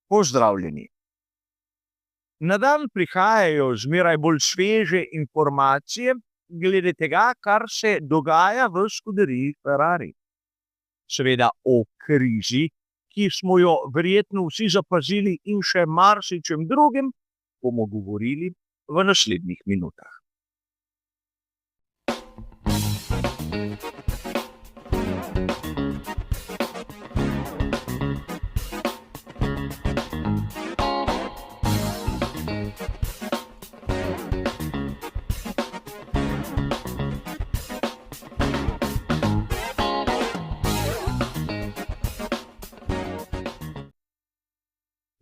Pozdravljeni. Na dan prihajajo zmeraj bolj sveže informacije glede tega, kar se dogaja v scuderiji Ferrari. Seveda o krizi, ki smo jo verjetno vsi zapazili, in še marsičem drugem bomo govorili v naslednjih minutah.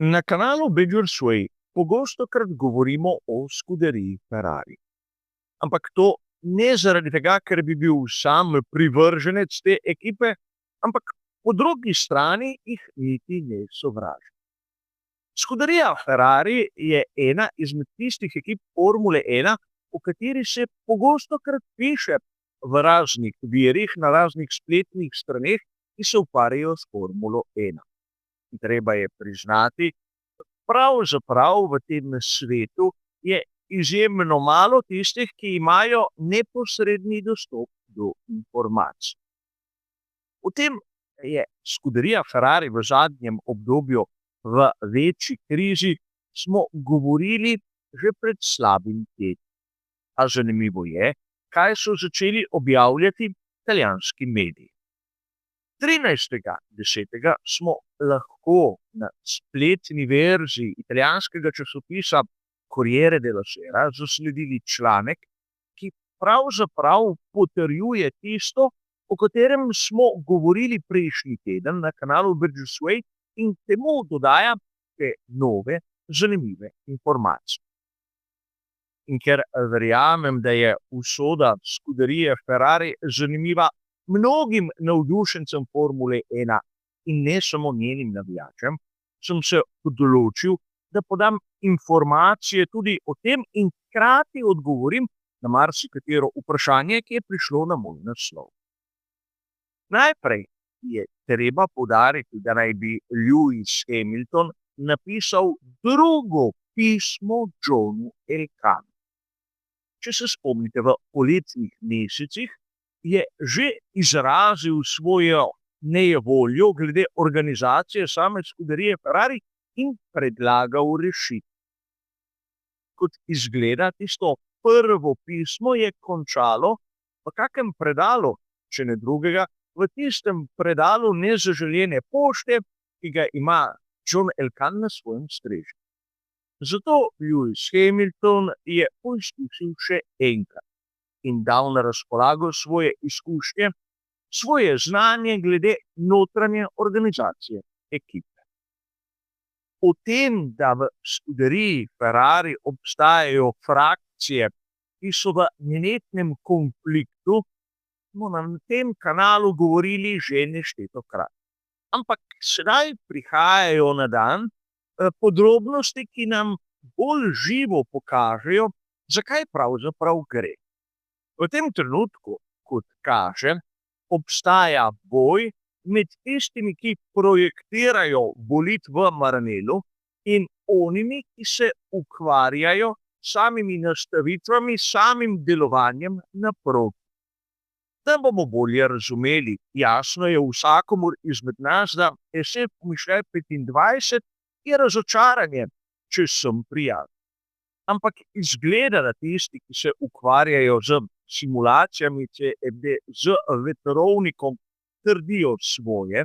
Na kanalu Badger's Way pogostokrat govorimo o scuderiji Ferrari. Ampak to ne zaradi tega, ker bi bil sam privrženec te ekipe, ampak po drugi strani jih niti ne sovražim. Scuderija Ferrari je ena izmed tistih ekip Formule 1, o kateri se pogostokrat piše v raznih virih, na raznih spletnih straneh, ki se ukvarjajo s Formulo 1. Treba je priznati, pravzaprav v tem svetu je izjemno malo tistih, ki imajo neposredni dostop do informacij. O tem je scuderija Ferrari v zadnjem obdobju v večji krizi smo govorili že pred slabim tednom. A zanimivo je, kaj so začeli objavljati italijanski mediji. 13.10. smo lahko na spletni verziji italijanskega časopisa Corriere della Sera zasledili članek, ki pravzaprav potrjuje tisto, o katerem smo govorili prejšnji teden na kanalu Badger's Way, in temu dodaja te nove, zanimive informacije. In ker verjamem, da je usoda scuderije Ferrari zanimiva mnogim navdušencem Formule 1 in ne samo njenim navijačem, sem se odločil, da podam informacije tudi o tem in hkrati odgovorim na marsikatero vprašanje, ki je prišlo na moj naslov. Najprej je treba poudariti, da naj bi Lewis Hamilton napisal drugo pismo Johnu Elkannu. Če se spomnite, v poletnih mesecih je že izrazil svojo nejevoljo glede organizacije same scuderije Ferrari in predlagal rešitev. Kot izgleda, tisto prvo pismo je končalo v kakem predalu, če ne drugega, v tistem predalu nezaželene pošte, ki ga ima John Elkann na svojem strežniku. Zato Lewis Hamilton je poizkusil še enkrat in dal na razpolago svoje izkušnje, svoje znanje glede notranje organizacije ekipe. O tem, da v scuderiji Ferrari obstajajo frakcije, ki so v nenehnem konfliktu, smo na tem kanalu govorili že neštetokrat. Ampak sedaj prihajajo na dan podrobnosti, ki nam bolj živo pokažejo, zakaj pravzaprav gre. V tem trenutku, kot kaže, obstaja boj med tistimi, ki projektirajo bolid v Maranellu, in onimi, ki se ukvarjajo samimi nastavitvami, samim delovanjem na progi. Da bomo bolje razumeli, jasno je vsakomur izmed nas, da SF Pomišljaj 25 je razočaranje, če sem prijazen. Ampak izgleda, da tisti, ki se ukvarjajo z simulacijami, z veterovnikom, trdijo svoje.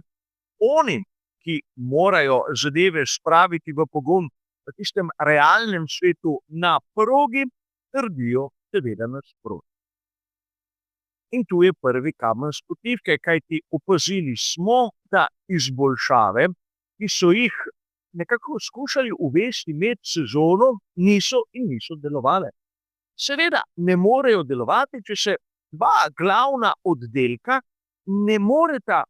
Oni, ki morajo zadeve spraviti v pogon v tistem realnem svetu na progi, trdijo seveda nasprotno. In tu je prvi kamen spotivke, kajti opazili smo, da izboljšave, ki so jih nekako skušali uvesti med sezono, niso delovale. Seveda ne morejo delovati, če se dva glavna oddelka ne moreta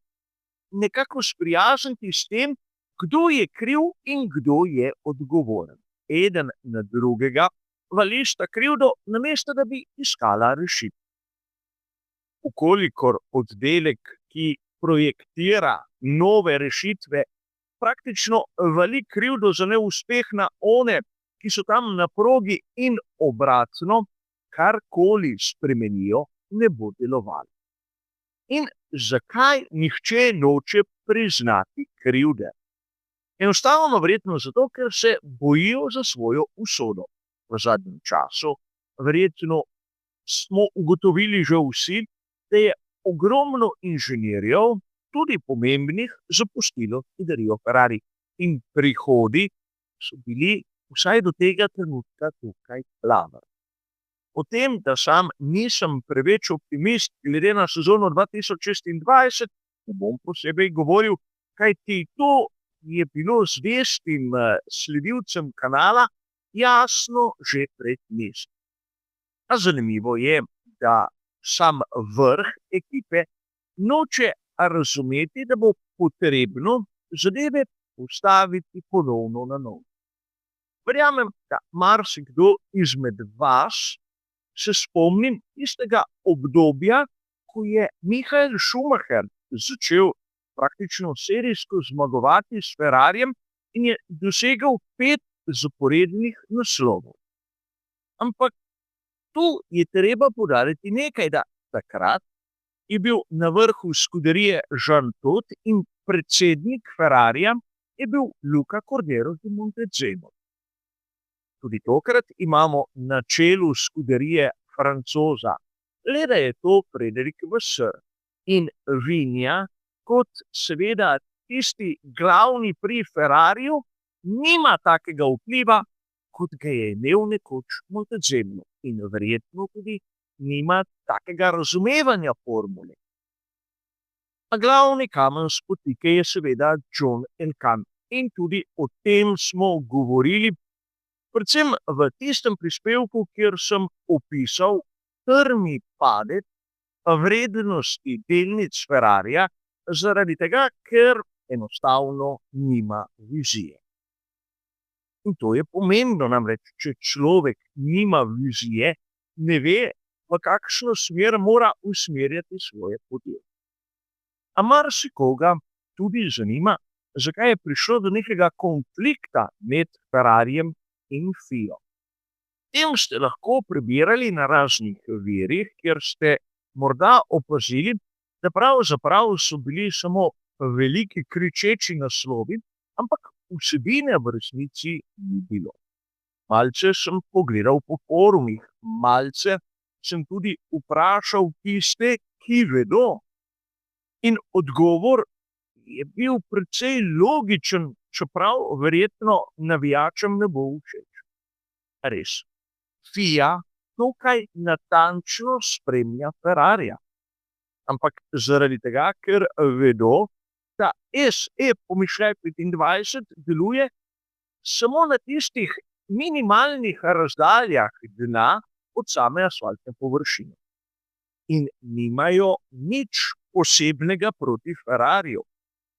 nekako sprijazniti s tem, kdo je kriv in kdo je odgovoren. Eden na drugega valista krivdo, namesto da bi iskala rešitev. Ukolikor oddelek, ki projektira nove rešitve, praktično vali krivdo za neuspeh na one, ki so tam na progi, in obratno, karkoli spremenijo, ne bo delovalo. In zakaj nihče noče priznati krivde? Enostavno verjetno zato, ker se bojijo za svojo usodo. V zadnjem času verjetno smo ugotovili že vsi, da je ogromno inženirjev, tudi pomembnih, zapustilo skuderijo Ferrari. In prihodi so bili vsaj do tega trenutka tukaj laver. O tem, da sam nisem preveč optimist glede na sezono 2026, ne bom posebej govoril, kajti to je bilo zvestim sledilcem kanala jasno že pred mesecem. A zanimivo je, da sam vrh ekipe noče razumeti, da bo potrebno zadeve postaviti ponovno na novo. Verjamem, da marsikdo izmed vas se spomni tistega obdobja, ko je Michael Schumacher začel praktično serijsko zmagovati s Ferrarijem in je dosegel 5 zaporednih naslovov. Ampak tu je treba poudariti nekaj, da takrat je bil na vrhu skuderije Jean Todt in predsednik Ferrarija je bil Luca Cordero di Montezemolo. Tudi tokrat imamo na čelu skuderije Francoza, le da je to Frédéric Vasseur. In Vinja, kot seveda tisti glavni pri Ferrariju, nima takega vpliva, kot ga je imel nekoč Montezemolo. In verjetno tudi nima takega razumevanja formule. A glavni kamen spotike je seveda John Elkann. In tudi o tem smo govorili, predvsem v tistem prispevku, kjer sem opisal strmi padec vrednosti delnic Ferrarija, zaradi tega, ker enostavno nima vizije. In to je pomembno, namreč, če človek nima vizije, ne ve, v kakšno smer mora usmerjati svoje podjetje. A marsikoga tudi zanima, zakaj je prišlo do nekega konflikta med Ferrarijem in FIO. Tem ste lahko prebirali na raznih virih, kjer ste morda opazili, da pravzaprav so bili samo veliki kričeči naslovi, ampak vsebine v resnici ni bilo. Malce sem pogledal po forumih, malce sem tudi vprašal tiste, ki vedo. In odgovor je bil precej logičen, čeprav verjetno navijačem ne bo všeč. Res, FIA tukaj natančno spremlja Ferrarija. Ampak zaradi tega, ker vedo, da SE pomišljaj 25 deluje samo na tistih minimalnih razdaljah dna od same asfaltne površine. In nimajo nič posebnega proti Ferrariju.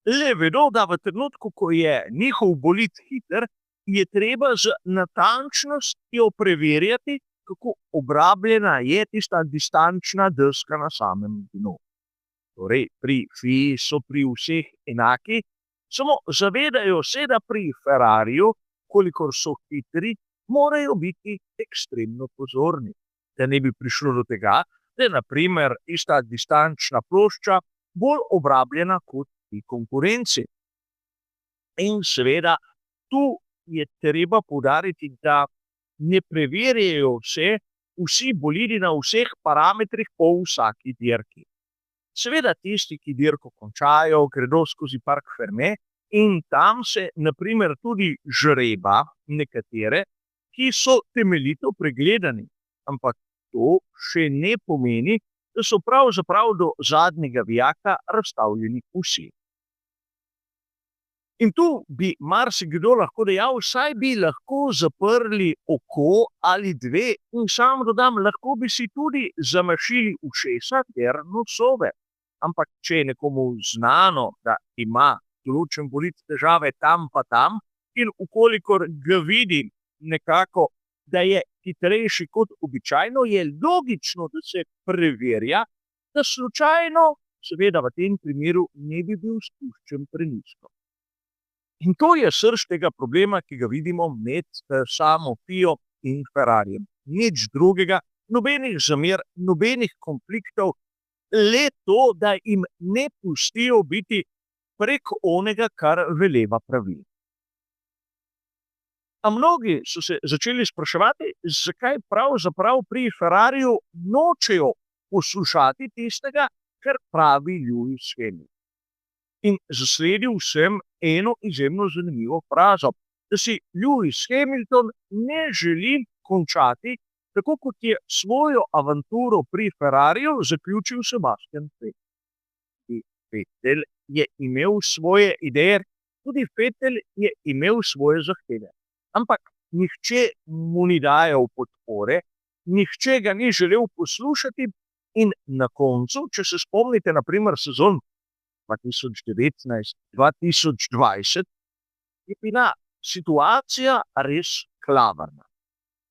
Le vedo, da v trenutku, ko je njihov bolid hiter, je treba z natančnostjo preverjati, kako obrabljena je tista distančna deska na samem dnu. Torej, pri FII so pri vseh enaki, samo zavedajo se, da pri Ferrariju, kolikor so hitri, morajo biti ekstremno pozorni, da ne bi prišlo do tega, da je na primer tista distančna plošča bolj obrabljena kot pri konkurenci. In seveda, tu je treba poudariti, da ne preverjajo vsi bolidi na vseh parametrih po vsaki dirki. Seveda tisti, ki dirko končajo, gredo skozi Park Fermé in tam se na primer tudi žreba nekatere, ki so temeljito pregledani. Ampak to še ne pomeni, da so pravzaprav do zadnjega vijaka razstavljeni vsi. In tu bi marsikdo lahko dejal, saj bi lahko zaprli oko ali dve in sam dodam, lahko bi si tudi zamašili ušesa ter nosove. Ampak če je nekomu znano, da ima določen bolid težave tam pa tam in ukolikor ga vidi nekako, da je hitrejši kot običajno, je logično, da se preverja, da slučajno, seveda v tem primeru, ne bi bil spuščen prenizko. In to je srž tega problema, ki ga vidimo med samo FIO in Ferrarijem. Nič drugega, nobenih zamer, nobenih konfliktov, le to, da jim ne pustijo biti prek onega, kar veleva pravil. A mnogi so se začeli spraševati, zakaj pravzaprav pri Ferrariju nočejo poslušati tistega, kar pravi Lewis Hamilton. In zasledil sem eno izjemno zanimivo frazo, da si Lewis Hamilton ne želi končati, tako kot je svojo avanturo pri Ferrariju zaključil Sebastian Vettel. Vettel je imel svoje ideje, tudi Vettel je imel svoje zahteve. Ampak nihče mu ni dajal podpore, nihče ga ni želel poslušati in na koncu, če se spomnite, na primer sezon 2019-2020, je bila situacija res klavrna.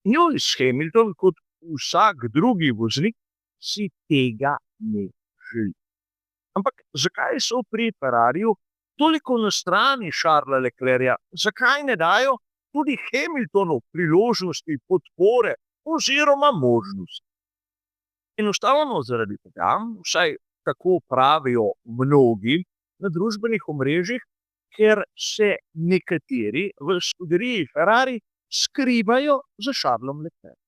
Lewis Hamilton, kot vsak drugi voznik, si tega ne želi. Ampak zakaj so pri Ferrariju toliko na strani Charlesa Leclerca? Zakaj ne dajo tudi Hamiltonu priložnosti, podpore oziroma možnosti? Enostavno zaradi tega, vsaj tako pravijo mnogi na družbenih omrežjih, ker se nekateri v skuderiji Ferrari skrivajo za Charlesom Leclercom.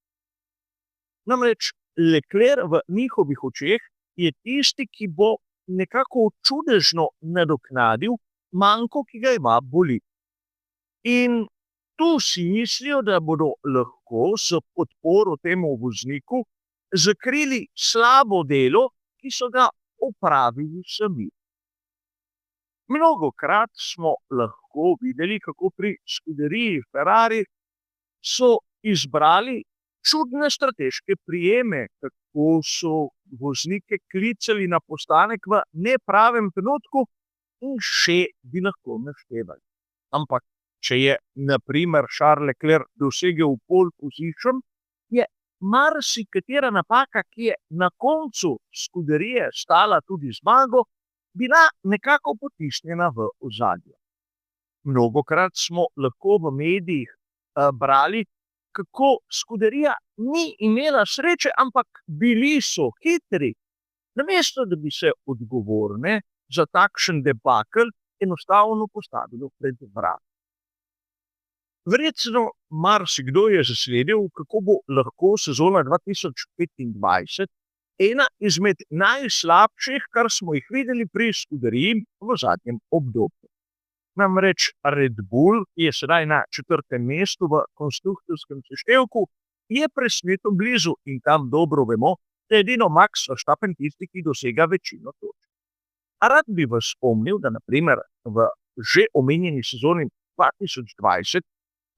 Namreč Leclerc v njihovih očeh je tisti, ki bo nekako čudežno nadoknadil manko, ki ga ima bolid. In tu si mislijo, da bodo lahko s podporo temu vozniku zakrili slabo delo, ki so ga opravili sami. Mnogokrat smo lahko videli, kako pri skuderiji Ferrari so izbrali čudne strateške prijeme, kako so voznike klicali na postanek v nepravem trenutku in še bi lahko naštevali. Ampak če je, na primer, Charles Leclerc dosegel pole position, je marsikatera napaka, ki je na koncu skuderije stala tudi zmago, bila nekako potisnjena v ozadje. Mnogokrat smo lahko v medijih brali, kako skuderija ni imela sreče, ampak bili so hitri. Namesto da bi se odgovorne za takšen debakel enostavno postavilo pred vrat. Verjetno marsikdo je zasledil, kako bo lahko sezona 2025 ena izmed najslabših, kar smo jih videli pri skuderiji v zadnjem obdobju. Namreč Red Bull je sedaj na 4. mestu v konstruktorskem seštevku, je presneto blizu in tam dobro vemo, da je edino Max Verstappen tisti, ki dosega večino točk. A rad bi vas spomnil, da na primer v že omenjeni sezoni 2020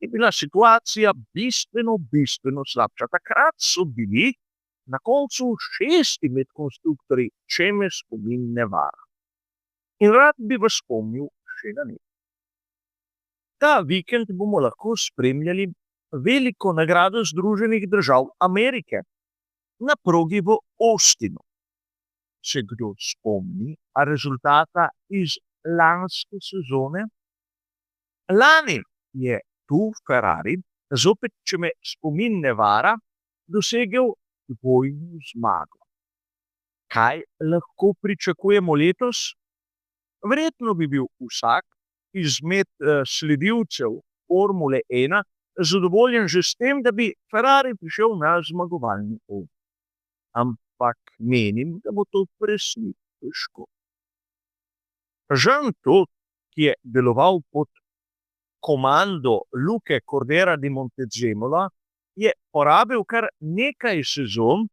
je bila situacija bistveno slabša. Takrat so bili na koncu 6. med konstruktorji, če me spomin ne vara. In rad bi vas spomnil še na nekaj. Ta vikend bomo lahko spremljali veliko nagrado Združenih držav Amerike na progi v Austinu. Se kdo spomni rezultata iz lanske sezone? Lani je tu Ferrari, zopet, če me spomin ne vara, dosegel dvojno zmago. Kaj lahko pričakujemo letos? Verjetno bi bil vsak izmed sledilcev Formule 1 zadovoljen že s tem, da bi Ferrari prišel na zmagovalni od. Ampak menim, da bo to presneto težko. Jean Todt, ki je deloval pod komando Luke Cordera di Montezemola, je porabil kar nekaj sezon,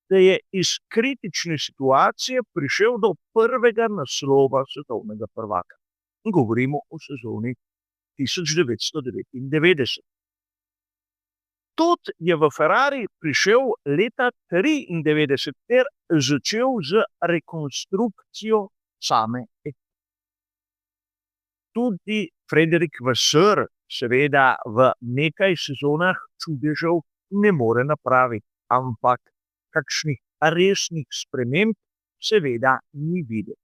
da je iz kritične situacije prišel do prvega naslova svetovnega prvaka. Govorimo o sezoni 1999. Todt je v Ferrari prišel leta 1993 ter začel z rekonstrukcijo same ekipe. Tudi Frederic Vasseur seveda v nekaj sezonah čudežev ne more napraviti, ampak kakšnih resnih sprememb seveda ni videti.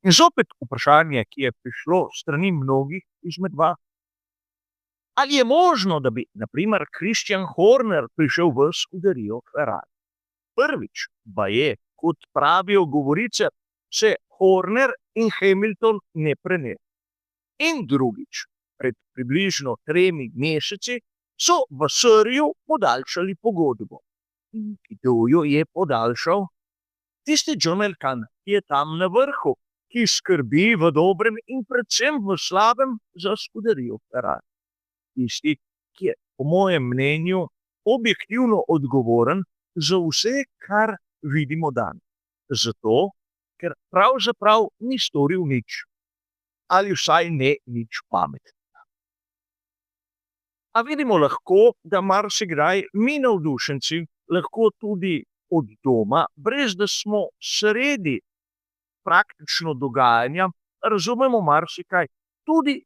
In zopet vprašanje, ki je prišlo s strani mnogih izmed vas. Ali je možno, da bi, na primer, Christian Horner prišel v skuderijo Ferrari? Prvič, baje, kot pravijo govorice, se Horner in Hamilton ne prenehajo. In drugič, pred približno 3 meseci so v Srju podaljšali pogodbo. In kdo jo je podaljšal? Tisti John Elkann, ki je tam na vrhu, ki skrbi v dobrem in predvsem v slabem za skuderijo Ferrari. Tisti, ki je, po mojem mnenju, objektivno odgovoren za vse, kar vidimo danes. Zato, ker pravzaprav ni storil nič. Ali vsaj ne nič pametnega. A vidimo lahko, da marsikdaj mi navdušenci lahko tudi od doma, brez da smo sredi praktično dogajanja, razumemo marsikaj, tudi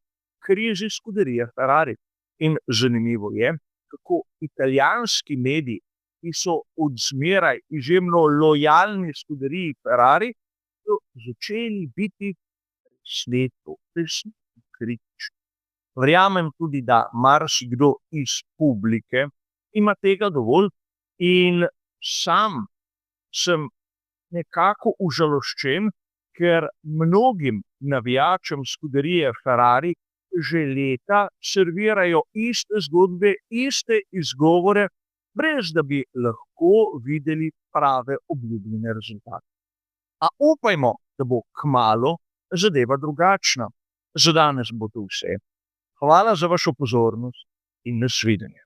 krizi skuderije Ferrari. In zanimivo je, kako italijanski mediji, ki so odzmeraj izjemno lojalni skuderiji Ferrari, so začeli biti resnično kritični. Verjamem tudi, da marsikdo iz publike ima tega dovolj in sam sem nekako užaloščen, ker mnogim navijačem skuderije Ferrari že leta servirajo iste zgodbe, iste izgovore, brez da bi lahko videli prave obljubljene rezultate. A upajmo, da bo kmalu zadeva drugačna. Za danes bo to vse. Hvala za vašo pozornost in nasvidenje.